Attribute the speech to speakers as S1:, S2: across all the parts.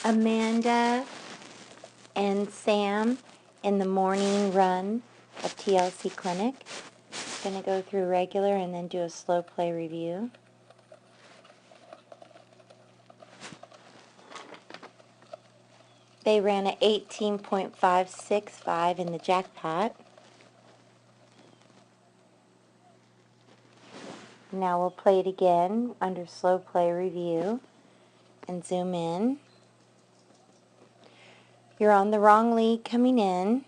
S1: Amanda and Sam in the morning run of TLC Clinic. Going to go through regular and then do a slow play review. They ran at 18.565 in the jackpot. Now we'll play it again under slow play review and zoom in. You're on the wrong lead coming in.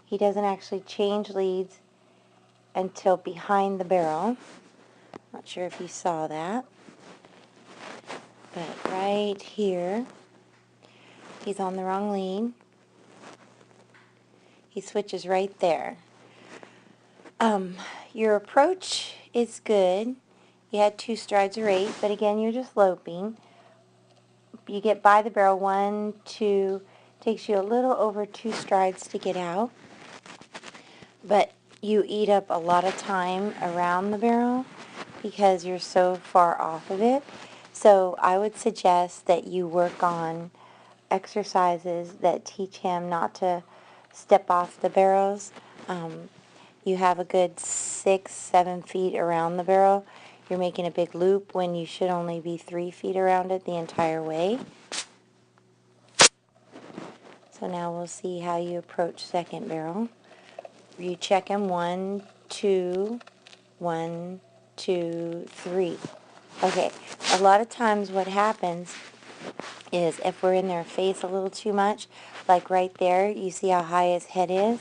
S1: He doesn't actually change leads until behind the barrel. Not sure if you saw that. But right here, he's on the wrong lead. He switches right there. Your approach is good. You had 2 strides or 8, but again, you're just loping. You get by the barrel 1, 2, takes you a little over 2 strides to get out. But you eat up a lot of time around the barrel because you're so far off of it. So I would suggest that you work on exercises that teach him not to step off the barrels. You have a good 6, 7 feet around the barrel. You're making a big loop when you should only be 3 feet around it the entire way. So now we'll see how you approach second barrel. You check him 1, 2, 1, 2, 3. Okay, a lot of times what happens is if we're in their face a little too much, like right there, you see how high his head is?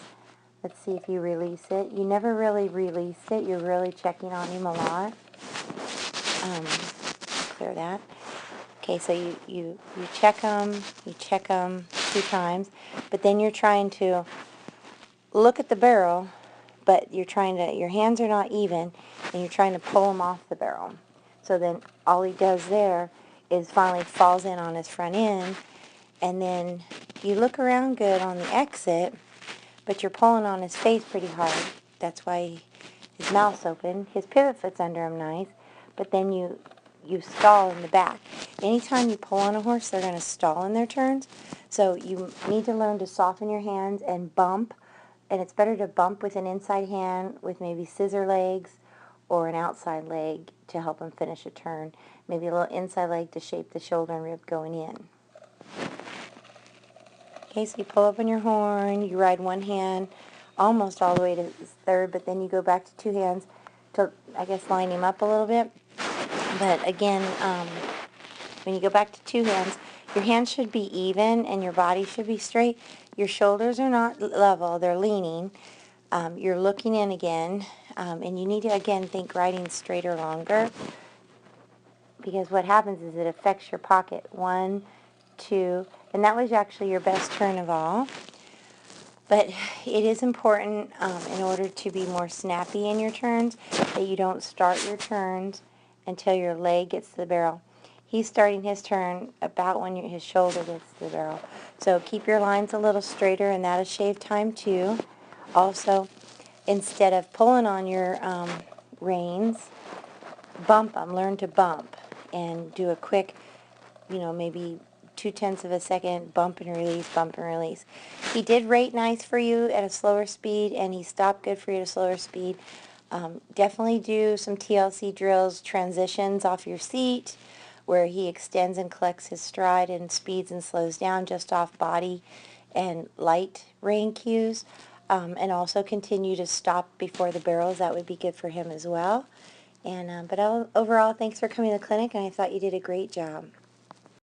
S1: Let's see if you release it. You never really released it. You're really checking on him a lot. Clear that. Okay, so you check him 2 times, but then you're trying to look at the barrel, but your hands are not even, and you're trying to pull him off the barrel. So then all he does there is finally falls in on his front end, and then you look around good on the exit, but you're pulling on his face pretty hard. That's why his mouth's open. His pivot foot's under him nice, but then you stall in the back. Anytime you pull on a horse, they're going to stall in their turns. So you need to learn to soften your hands and bump. And it's better to bump with an inside hand with maybe scissor legs or an outside leg to help him finish a turn. Maybe a little inside leg to shape the shoulder and rib going in. Okay, so you pull up on your horn, you ride one hand almost all the way to his third, but then you go back to 2 hands to, I guess, line him up a little bit. But again, when you go back to 2 hands, your hands should be even and your body should be straight. Your shoulders are not level, they're leaning. You're looking in again, and you need to, again, think riding straighter longer, because what happens is it affects your pocket. 1, 2, and that was actually your best turn of all. But it is important, in order to be more snappy in your turns, that you don't start your turns until your leg gets to the barrel. He's starting his turn about when his shoulder gets to the barrel. So keep your lines a little straighter, and that'll shave time too. Also, instead of pulling on your reins, bump them. Learn to bump and do a quick, maybe 0.2 of a second bump and release, bump and release. He did rate nice for you at a slower speed, and he stopped good for you at a slower speed. Definitely do some TLC drills, transitions off your seat, where he extends and collects his stride and speeds and slows down just off body and light rein cues. And also continue to stop before the barrels. That would be good for him as well. And but overall, thanks for coming to the clinic, and I thought you did a great job.